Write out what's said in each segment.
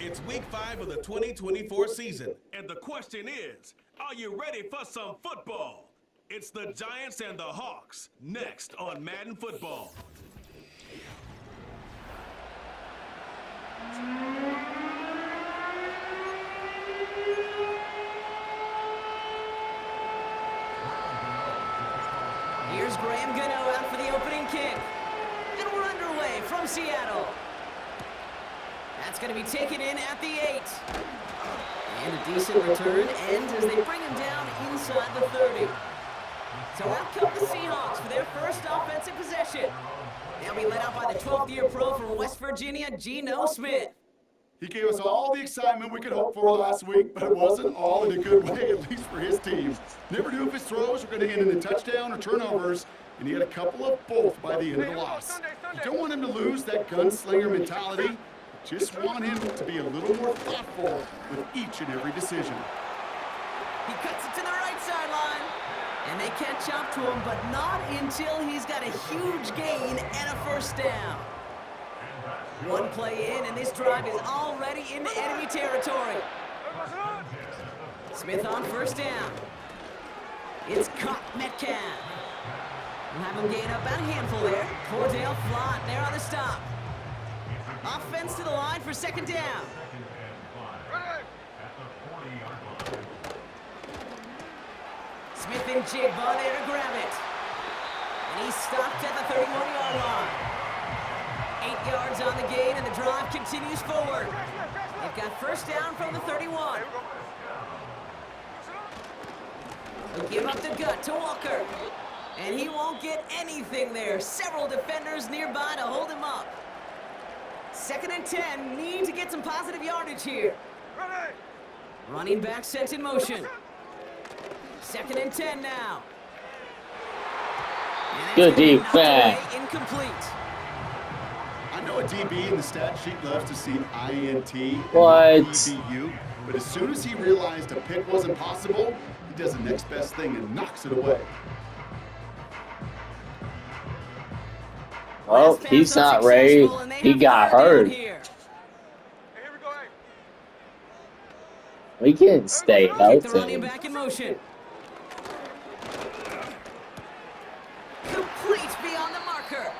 It's week 5 of the 2024 season, and the question is, are you ready for some football? It's the Giants and the Hawks, next on Madden Football. Here's Graham Gano out for the opening kick. And we're underway from Seattle. That's going to be taken in at the 8. And a decent return ends as they bring him down inside the 30. So out come the Seahawks for their first offensive possession. They'll be led out by the 12th-year pro from West Virginia, Geno Smith. He gave us all the excitement we could hope for last week, but it wasn't all in a good way, at least for his team. Never knew if his throws were going to end in a touchdown or turnovers, and he had a couple of both by the end of the loss. You don't want him to lose that gunslinger mentality. Just want him to be a little more thoughtful with each and every decision. He cuts it to the right sideline. And they catch up to him, but not until he's got a huge gain and a first down. One play in, and this drive is already in enemy territory. Smith on first down. It's caught Metcalf. We'll have him gain about a handful there. Cordell Flott there on the stop. Offense to the line for second down. Smith and Jigba there to grab it. And he's stopped at the 31-yard line. 8 yards on the gain, and the drive continues forward. They've got first down from the 31. They'll give up the gut to Walker. And he won't get anything there. Several defenders nearby to hold him up. 2nd and 10, need to get some positive yardage here. Running back sent in motion. 2nd and 10 now. Good defense. Incomplete. I know a DB in the stat sheet loves to see INT What? and EBU, but as soon as he realized a pick wasn't possible, he does the next best thing and knocks it away. Well, he's not ready. He got hurt. We can stay The running healthy. back in motion. Complete beyond the marker.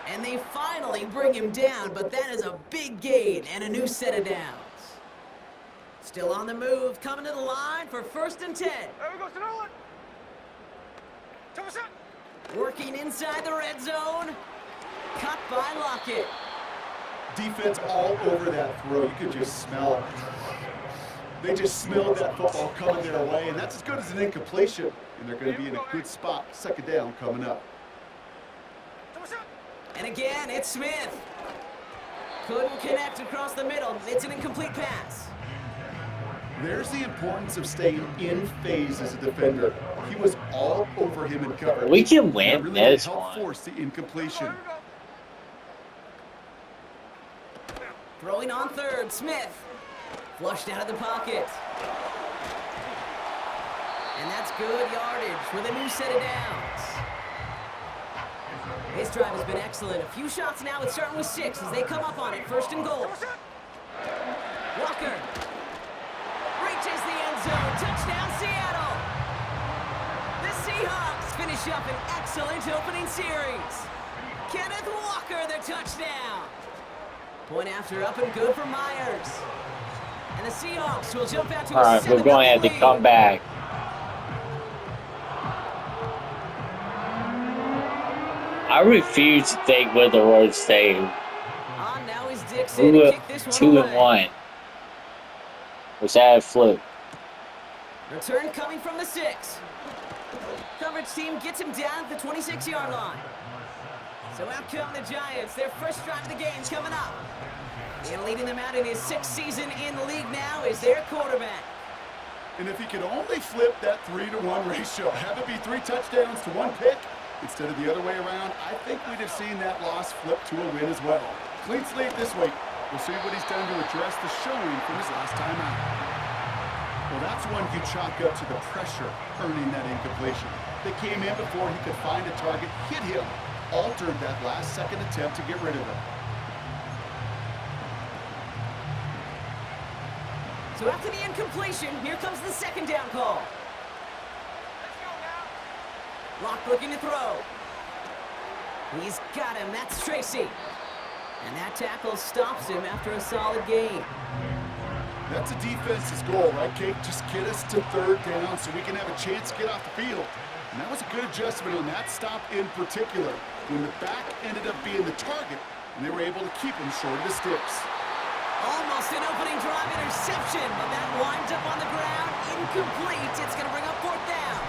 And they finally bring him down, but that is a big gain and a new set of downs. Still on the move, coming to the line for 1st and 10. Working inside the red zone. Cut by Lockett. Defense all over that throw. You could just smell it. They just smelled that football coming their way, and that's as good as an incompletion. And they're going to be in a good spot, 2nd down coming up. And again, it's Smith. Couldn't connect across the middle. It's an incomplete pass. There's the importance of staying in phase as a defender. He was all over him in coverage. We can win really this helped one. force the incompletion. Throwing on 3rd, Smith. Flushed out of the pocket. And that's good yardage with a new set of downs. His drive has been excellent. A few shots now, it's starting with 6 as they come up on it. 1st and goal. Walker. Reaches the end zone. Touchdown, Seattle. The Seahawks finish up an excellent opening series. Kenneth Walker, the touchdown. Point after up and good for Myers. And the Seahawks will jump out to a 7-0 lead. All right, we're going to have to come back. I refuse to take Witherwood State. On now is Dixon to kick this one 2 away. and 1. Was that a fluke? Return coming from the 6. Coverage team gets him down at the 26-yard line. So out come the Giants. Their first drive of the game's coming up. And leading them out in his 6th season in the league now is their quarterback. And if he could only flip that 3-to-1 ratio, have it be 3 touchdowns to 1 pick instead of the other way around, I think we'd have seen that loss flip to a win as well. Clean slate this week. We'll see what he's done to address the showing from his last time out. Well, that's one you chalk up to the pressure earning that incompletion. They came in before he could find a target, hit him, altered that last second attempt to get rid of it. So after the incompletion, here comes the second down call. Locke looking to throw. He's got him. That's Tracy. And that tackle stops him after a solid gain. That's a defense's goal, right, Kate? Just get us to third down so we can have a chance to get off the field. And that was a good adjustment on that stop in particular, when the back ended up being the target, and they were able to keep him short of the sticks. Almost an opening drive interception, but that winds up on the ground. Incomplete. It's going to bring up fourth down.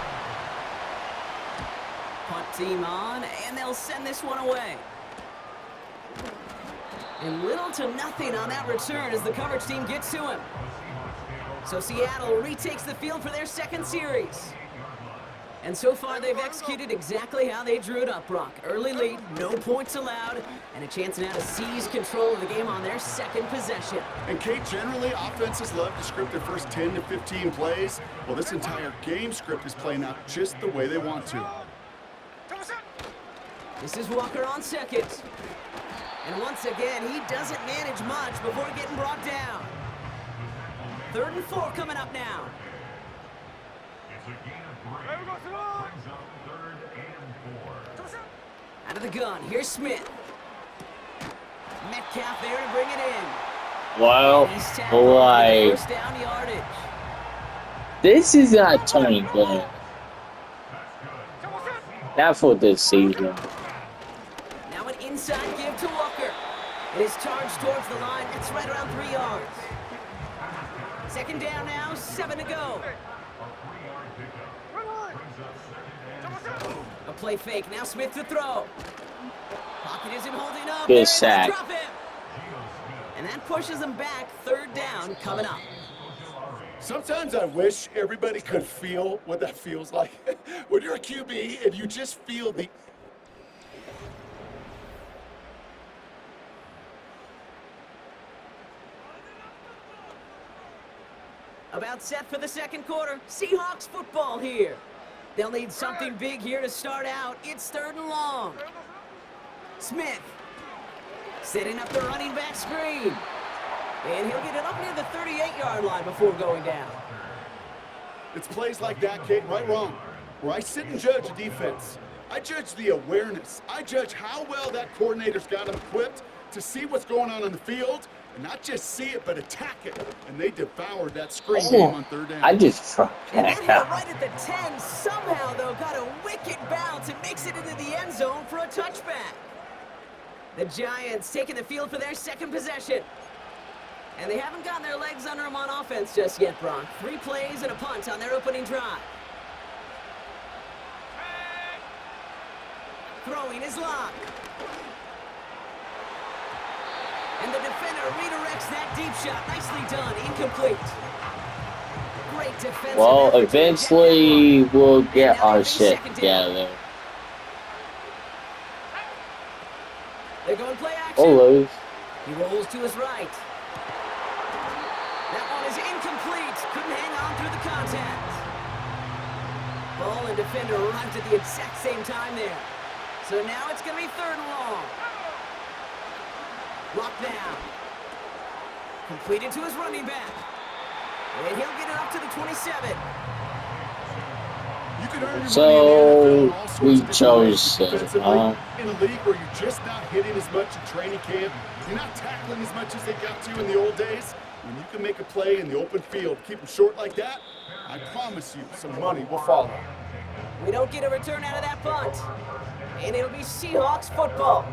Punt team on, and they'll send this one away. And little to nothing on that return as the coverage team gets to him. So Seattle retakes the field for their second series. And so far, they've executed exactly how they drew it up, Brock. Early lead, no points allowed, and a chance now to seize control of the game on their second possession. And Kate, generally, offenses love to script their first 10 to 15 plays. Well, this entire game script is playing out just the way they want to. This is Walker on second. And once again, he doesn't manage much before getting brought down. 3rd and 4 coming up now. Out of the gun, here's Smith. Metcalf there to bring it in. Well, like, first down yardage. this is not turning point. Not for this season. Now an inside give to Walker. It is charged towards the line. That's right around 3 yards. Second down now, 7 to go. A play fake. Now Smith to throw. Pocket isn't holding up. Good sack. Drop him. And that pushes them back. 3rd down coming up. Sometimes I wish everybody could feel what that feels like. When you're a QB and you just feel the... About set for the second quarter. Seahawks football here. They'll need something big here to start out. It's 3rd and long. Smith setting up the running back screen. And he'll get it up near the 38-yard line before going down. It's plays like that, Kate, right or wrong, where I sit and judge a defense. I judge the awareness. I judge how well that coordinator's got them equipped to see what's going on the field, and not just see it, but attack it. And they devoured that screen game on 3rd down. I just And that hit right at the 10. Somehow, though, got a wicked bounce and makes it into the end zone for a touchback. The Giants taking the field for their second possession. And they haven't gotten their legs under them on offense just yet, Brock. 3 plays and a punt on their opening drive. Throwing is Locke. And the defender redirects that deep shot. Nicely done. Incomplete. Great defensive Well, effort to eventually reject that we'll ball. get And now our it'll be shit second down. together. They're going play action. We'll lose. He rolls to his right. That one is incomplete. Couldn't hang on through the contact. Ball and defender arrived at the exact same time there. So now it's going to be 3rd and long. Locked down. Completed to his running back. And he'll get it up to the 27. You can earn your So, money in the NFL in all sorts we of different chose ways. him, Defensively, huh? in a league where you're just not hitting as much in training camp, you're not tackling as much as they got to in the old days. When you can make a play in the open field, keep them short like that, I promise you some money will follow. We don't get a return out of that punt. And it'll be Seahawks football.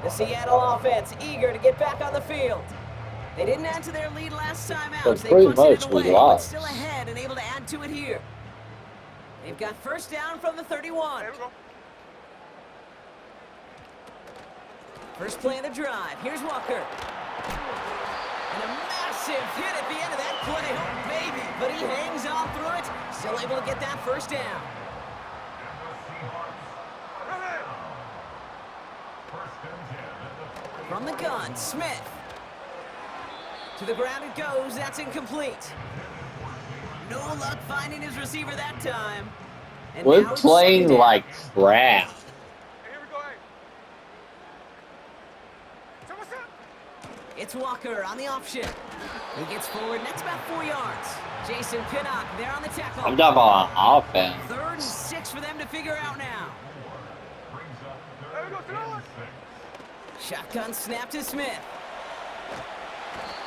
The Seattle offense eager to get back on the field. They didn't add to their lead last time out. But They pretty punted it much we away, but lost. still ahead and able to add to it here. They've got first down from the 31. First play of the drive. Here's Walker. And a massive hit at the end of that play. Oh, baby. But he hangs on through it. Still able to get that first down. From the gun, Smith. To the ground it goes. That's incomplete. No luck finding his receiver that time. And We're now it's playing second down. like crap. It's Walker on the option. He gets forward, and that's about 4 yards. Jason Pinnock there on the tackle. I'm talking about offense. 3rd and 6 for them to figure out now. Shotgun snap to Smith.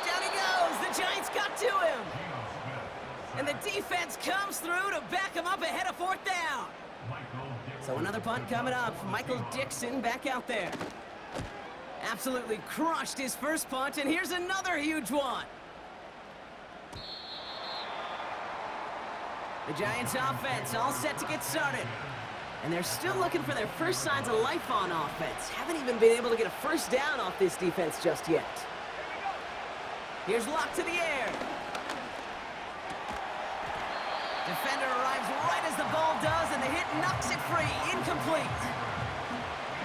Down he goes. The Giants got to him. And the defense comes through to back him up ahead of 4th down. So another punt coming up. Michael Dixon back out there. Absolutely crushed his first punt, and here's another huge one. The Giants offense all set to get started. And they're still looking for their first signs of life on offense. Haven't even been able to get a first down off this defense just yet. Here's Locke to the air. Defender arrives right as the ball does, and the hit knocks it free. Incomplete.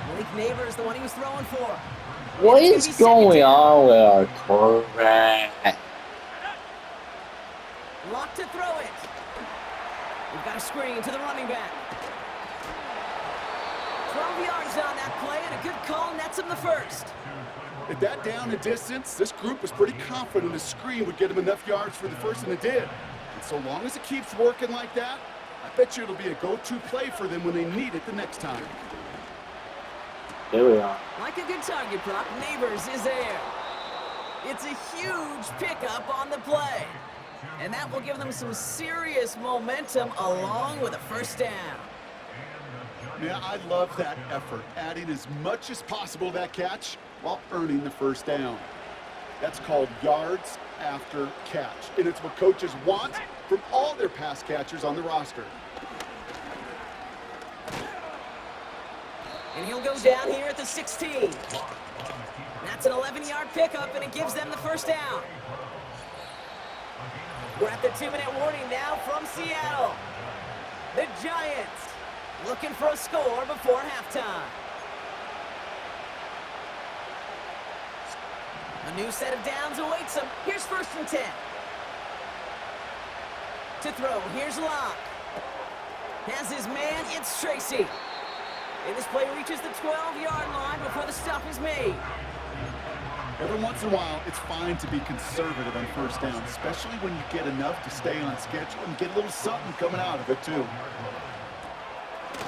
Malik Neighbors, the one he was throwing for. What is going on with our quarterback? Locke to throw it. We've got a screen to the running back. 12 yards on that play, and a good call nets him the first. At that down and distance, this group was pretty confident a screen would get them enough yards for the first, and it did. And so long as it keeps working like that, I bet you it'll be a go-to play for them when they need it the next time. Here we are. Like a good target prop, Neighbors is there. It's a huge pickup on the play. And that will give them some serious momentum along with a first down. Yeah, I love that effort, adding as much as possible to that catch while earning the first down. That's called yards after catch, and it's what coaches want from all their pass catchers on the roster. And he'll go down here at the 16. That's an 11-yard pickup, and it gives them the first down. We're at the 2-minute warning now from Seattle. The Giants looking for a score before halftime. A new set of downs awaits them. Here's 1st and 10. To throw, here's Locke. Has his man, it's Tracy. And this play reaches the 12-yard line before the stop is made. Every once in a while, it's fine to be conservative on first down, especially when you get enough to stay on schedule and get a little something coming out of it, too.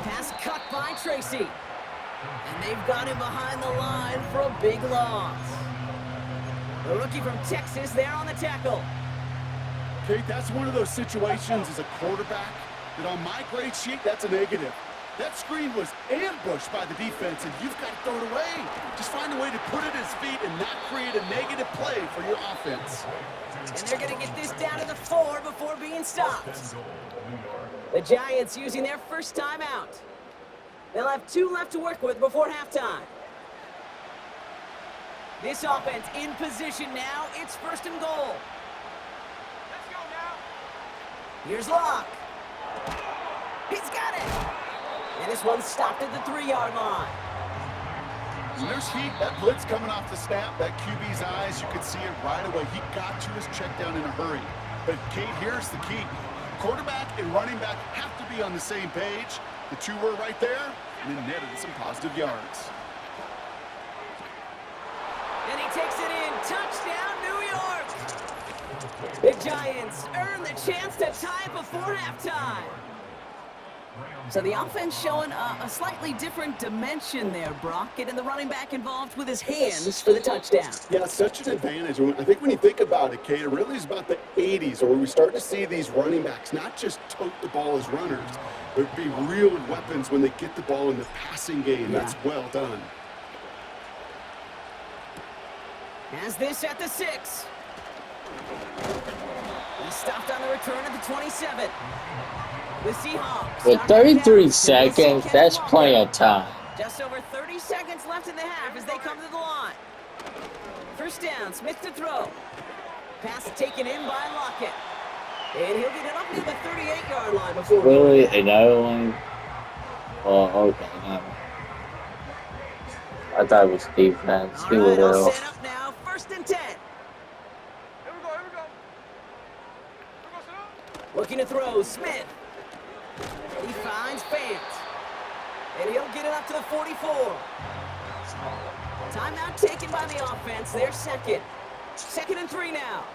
Pass cut by Tracy. And they've got him behind the line for a big loss. The rookie from Texas there on the tackle. Kate, that's one of those situations as a quarterback that on my grade sheet, that's a negative. That screen was ambushed by the defense, and you've got to throw it away. Just find a way to put it at his feet and not create a negative play for your offense. And they're going to get this down to the 4 before being stopped. The Giants using their first timeout. They'll have 2 left to work with before halftime. This offense in position now. It's 1st and goal. Let's go now. Here's Locke. He's got it. And this one's stopped at the 3-yard line. When there's heat, that blitz coming off the snap, that QB's eyes, you could see it right away. He got to his check down in a hurry. But Kate, here's the key. Quarterback and running back have to be on the same page. The 2 were right there, and it netted some positive yards. And he takes it in. Touchdown, New York. The Giants earn the chance to tie it before halftime. So the offense showing a slightly different dimension there, Brock, getting the running back involved with his hands for the touchdown. Yeah, such an advantage. I think when you think about it, Kate, it really is about the 80s, where we start to see these running backs not just tote the ball as runners, but be real weapons when they get the ball in the passing game. Yeah. That's well done. Has this at the 6. He stopped on the return at the 27. The Seahawks. With 33 seconds, that's plenty of time. Just over 30 seconds left in the half as they come to the line. First down, Smith to throw. Pass taken in by Lockett. And he'll get it up near the 38-yard line before. Really? Another one? Oh, okay. No. I thought it was defense. All right, all set up now. 1st and 10. Here we go. Looking to throw, Smith. He finds Fant. And he'll get it up to the 44. Timeout taken by the offense. They're second. 2nd and 3 now.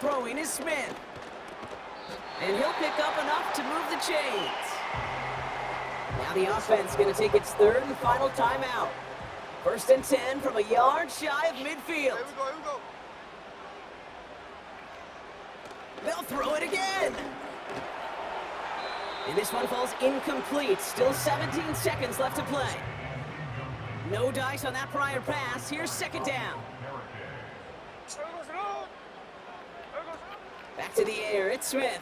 Throwing is Smith. And he'll pick up enough to move the chains. Now the offense going to take its 3rd and final timeout. 1st and 10 from a yard shy of midfield. Here we go. They'll throw it again. And this one falls incomplete. Still 17 seconds left to play. No dice on that prior pass. Here's 2nd down. Back to the air. It's Smith.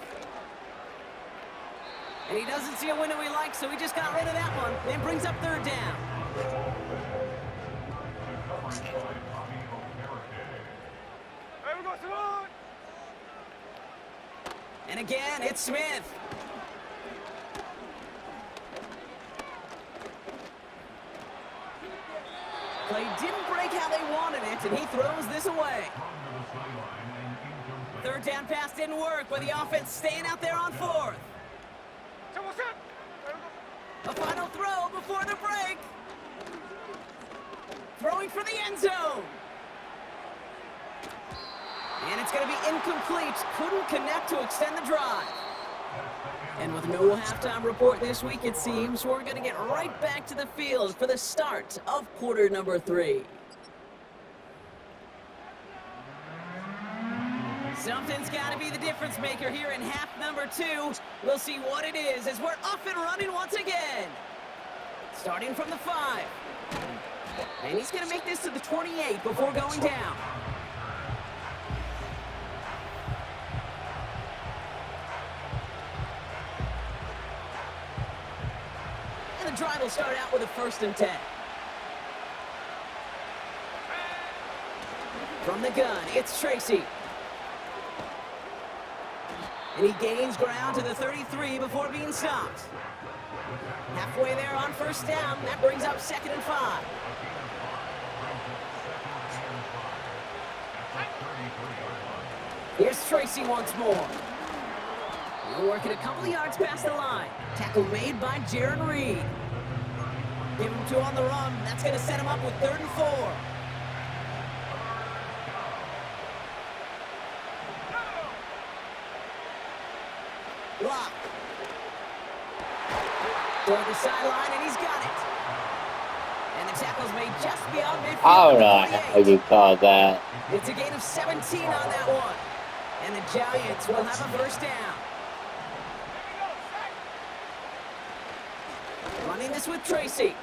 And he doesn't see a window he likes, so he just got rid of that one. Then brings up 3rd down. And again, it's Smith. Play didn't break how they wanted it, and he throws this away. 3rd down pass didn't work, but the offense staying out there on 4th. A final throw before the break. Throwing for the end zone. And it's going to be incomplete. Couldn't connect to extend the drive. And with no halftime report this week, it seems, we're going to get right back to the field for the start of quarter number 3. Something's got to be the difference maker here in half number 2. We'll see what it is as we're off and running once again. Starting from the 5. And he's going to make this to the 28 before going down. And the drive will start out with a 1st and 10. From the gun, it's Tracy. And he gains ground to the 33 before being stopped. Halfway there on 1st down. That brings up 2nd and 5. Here's Tracy once more. He'll work it a couple of yards past the line. Tackle made by Jaron Reed. Give him 2 on the run. That's going to set him up with 3rd and 4. Block. Toward the sideline, and he's got it. And the tackle's made just beyond midfield. I don't know how you call that. It's a gain of 17 on that one. And the Giants will have a 1st down. Running this with Tracy.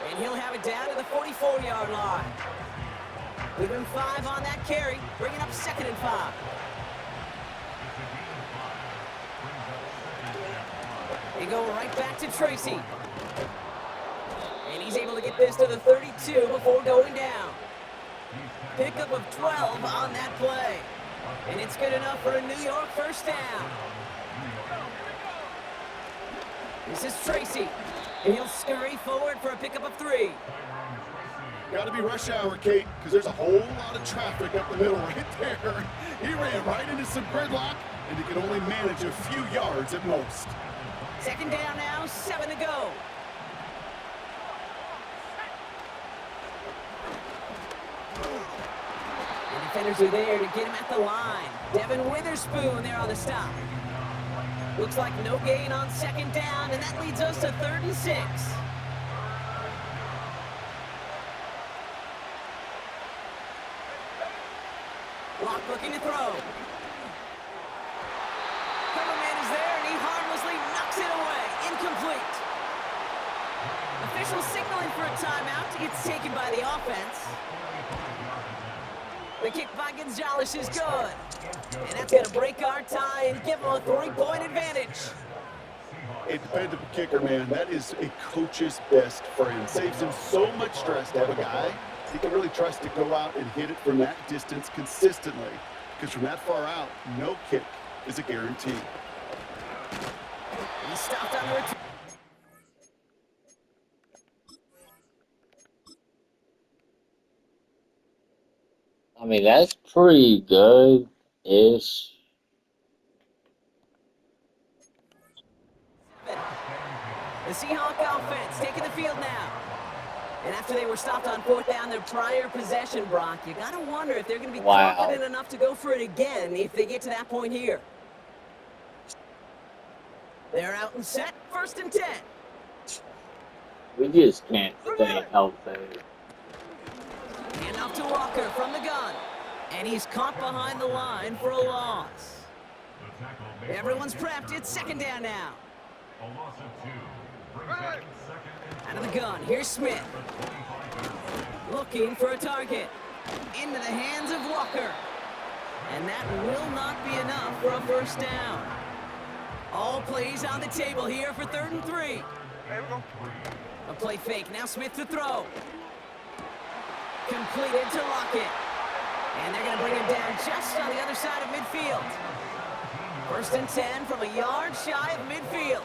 And he'll have it down to the 44-yard line. Give him 5 on that carry, bringing up 2nd and 5. They go right back to Tracy. And he's able to get this to the 32 before going down. Pickup of 12 on that play. And it's good enough for a New York 1st down. This is Tracy. And he'll scurry forward for a pickup of 3. Got to be rush hour, Kate, because there's a whole lot of traffic up the middle right there. He ran right into some gridlock, and he could only manage a few yards at most. 2nd down now, 7 to go. The defenders are there to get him at the line. Devin Witherspoon there on the stop. Looks like no gain on 2nd down, and that leads us to 3rd and 6. Block looking to throw. Coverman is there, and he harmlessly knocks it away. Incomplete. Official signaling for a timeout. It's taken by the offense. The kick by Gonzalez is good. And that's going to break our tie and give them a 3-point advantage. A dependable kicker, man, that is a coach's best friend. Saves him so much stress to have a guy he can really trust to go out and hit it from that distance consistently. Because from that far out, no kick is a guarantee. He stopped on the return. I mean, that's pretty good-ish. The Seahawks offense taking the field now. And after they were stopped on 4th down their prior possession, Brock, you got to wonder if they're going to be confident enough to go for it again if they get to that point here. They're out and set, 1st and 10. We just can't stay healthy. Hand off to Walker from the gun. And he's caught behind the line for a loss. Everyone's prepped. It's 2nd down now. Out of the gun, here's Smith. Looking for a target. Into the hands of Walker. And that will not be enough for a 1st down. All plays on the table here for 3rd and 3. A play fake, now Smith to throw. Completed to Lockett. And they're going to bring him down just on the other side of midfield. 1st and 10 from a yard shy of midfield.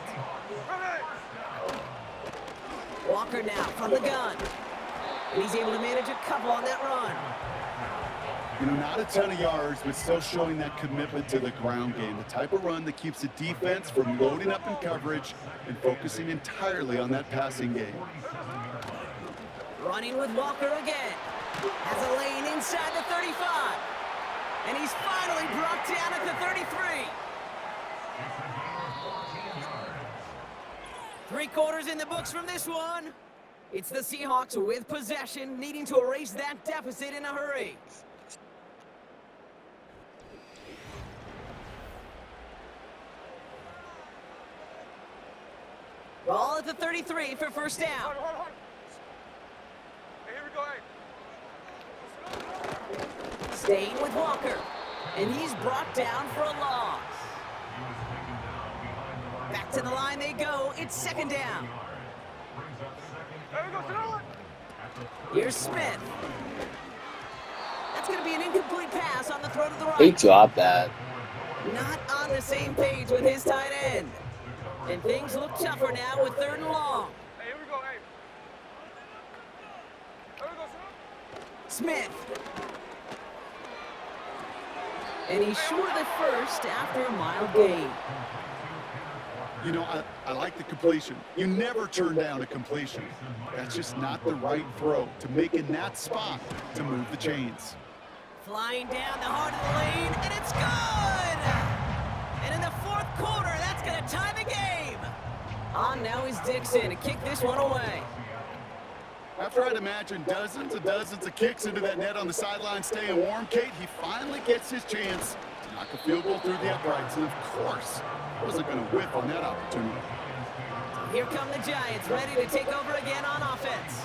Walker now from the gun. And he's able to manage a couple on that run. You know, not a ton of yards, but still showing that commitment to the ground game. The type of run that keeps the defense from loading up in coverage and focusing entirely on that passing game. Running with Walker again. Has a lane inside the 35. And he's finally brought down at the 33. 3 quarters in the books from this one. It's the Seahawks with possession, needing to erase that deficit in a hurry. Ball at the 33 for 1st down. Hold on. Hey, here we go, Staying with Walker. And he's brought down for a loss. Back to the line they go. It's 2nd down. There we go, throw it. Here's Smith. That's going to be an incomplete pass on the throw to the right. He dropped that. Not on the same page with his tight end. And things look tougher now with 3rd and long. Hey, here we go, hey. There we go, Smith. And he's short of the 1st after a mild gain. You know, I like the completion. You never turn down a completion. That's just not the right throw to make in that spot to move the chains. Flying down the heart of the lane, and it's good! And in the 4th quarter, that's going to tie the game. On now is Dixon to kick this one away. After I'd imagine dozens and dozens of kicks into that net on the sideline staying warm, Kate, he finally gets his chance to knock a field goal through the uprights. And of course, wasn't going to whiff on that opportunity. Here come the Giants, ready to take over again on offense.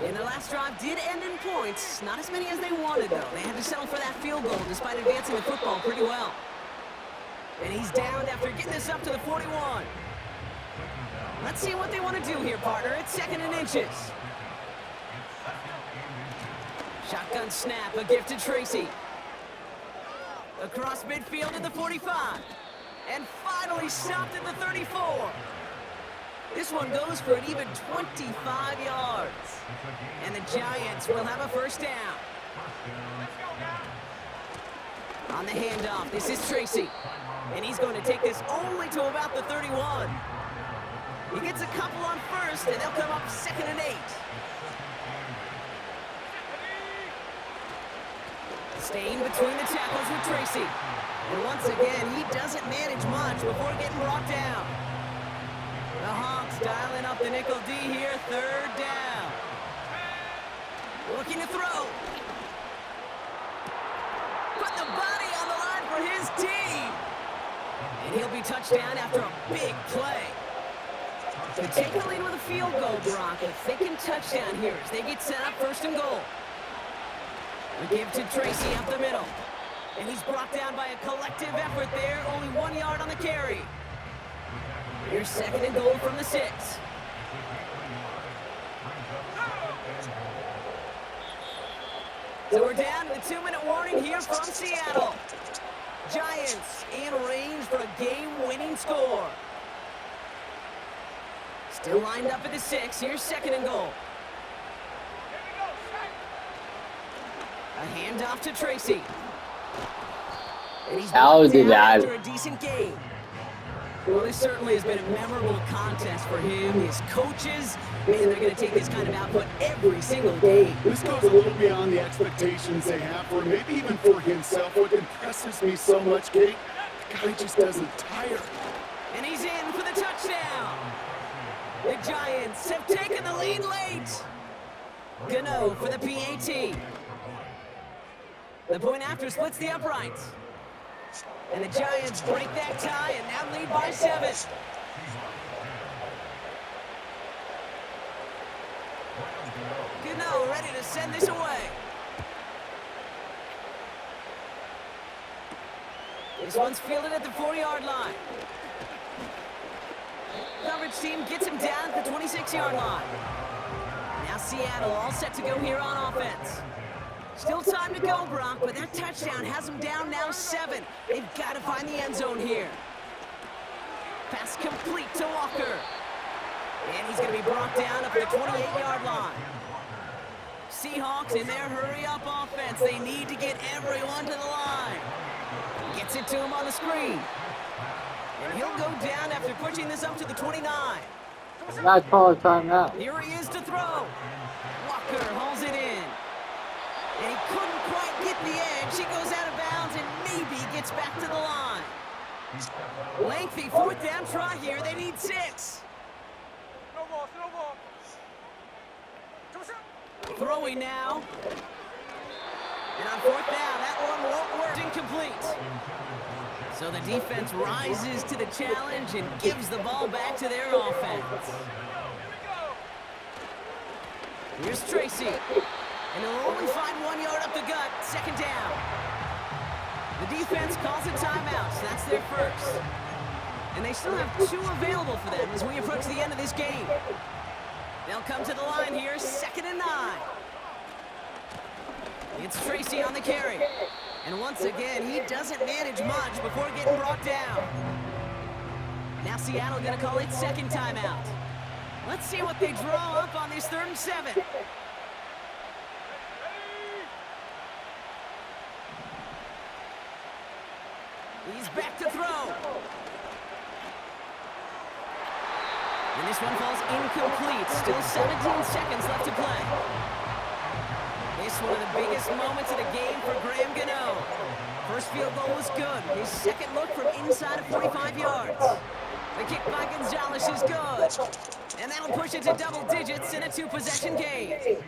And their last drive did end in points. Not as many as they wanted, though. They had to settle for that field goal despite advancing the football pretty well. And he's down after getting this up to the 41. Let's see what they want to do here, partner. It's 2nd and inches. Shotgun snap, a gift to Tracy. Across midfield at the 45. And finally stopped at the 34. This one goes for an even 25 yards. And the Giants will have a 1st down. On the handoff, this is Tracy. And he's going to take this only to about the 31. He gets a couple on 1st, and they'll come up 2nd and 8. Staying between the tackles with Tracy. And once again, he doesn't manage much before getting brought down. The Hawks dialing up the nickel D here, 3rd down. Looking to throw. Put the body on the line for his team. And he'll be touchdown after a big play. They take the lead with a field goal, Brock. A thinking touchdown here as they get set up 1st and goal. We give to Tracy up the middle. And he's brought down by a collective effort there. Only 1 yard on the carry. Here's 2nd and goal from the 6. So we're down to the 2-minute warning here from Seattle. Giants in range for a game-winning score. Still lined up at the 6. Here's 2nd and goal. A handoff to Tracy. And he's How brought did down that? after a decent game. Well, this certainly has been a memorable contest for him. His coaches, man, they're going to take this kind of output every single game. This goes a little beyond the expectations they have for him, maybe even for himself. What impresses me so much, Kate, the guy just doesn't tire. And he's in for the touchdown. The Giants have taken the lead late. Gano for the PAT. The point after splits the uprights. And the Giants break that tie and now lead by 7. Gano ready to send this away. This one's fielded at the 4-yard line. Coverage team gets him down at the 26-yard line. Now Seattle all set to go here on offense. Still time to go, Brock, but that touchdown has them down now 7. They've got to find the end zone here. Pass complete to Walker. And he's going to be brought down up at the 28-yard line. Seahawks in their hurry-up offense. They need to get everyone to the line. Gets it to him on the screen. And he'll go down after pushing this up to the 29. Not call a timeout. Here he is to throw. Walker hauls it in. And he couldn't quite get the edge. He goes out of bounds and maybe gets back to the line. Lengthy 4th down try here. They need 6. No ball. Throwing now. And on 4th down, that one won't work. Incomplete. So the defense rises to the challenge and gives the ball back to their offense. Here's Tracy. And he'll only find 1 yard up the gut. 2nd down. The defense calls a timeout, so that's their first. And they still have 2 available for them as we approach the end of this game. They'll come to the line here, 2nd and 9. It's Tracy on the carry. And once again, he doesn't manage much before getting brought down. Now Seattle gonna call its 2nd timeout. Let's see what they draw up on this 3rd and 7. He's back to throw. And this one falls incomplete. Still 17 seconds left to play. This one of the biggest moments of the game for Graham Gano. First field goal was good. His 2nd look from inside of 45 yards. The kick by Gonzalez is good. And that'll push it to double digits in a 2-possession game.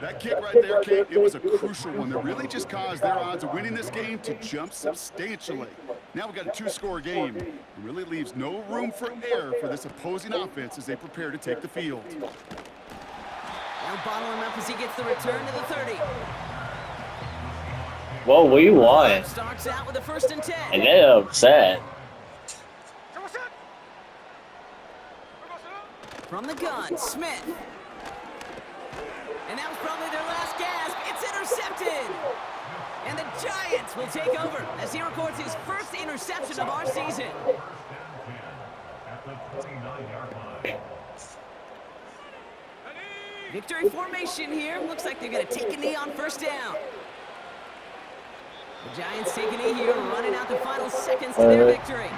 That kick right there, Kate, it was a crucial one that really just caused their odds of winning this game to jump substantially. Now we've got a 2-score game. It really leaves no room for error for this opposing offense as they prepare to take the field. They'll bottle him up as he gets the return to the 30. What we want? Starts out with a 1st and 10. And they're upset. From the gun, Smith. And that was probably their last gasp. It's intercepted. And the Giants will take over as he records his 1st interception of our season. Victory formation here. Looks like they're going to take a knee on 1st down. The Giants take a knee here, running out the final seconds to their victory.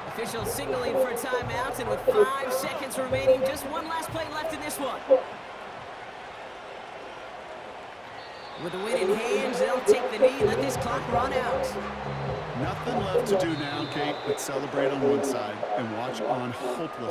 Officials signaling for a timeout, and with 5 seconds remaining, just one last play left in this one. With the win in hand, they'll take the knee and let this clock run out. Nothing left to do now, Kate, but celebrate on one side and watch on hopeless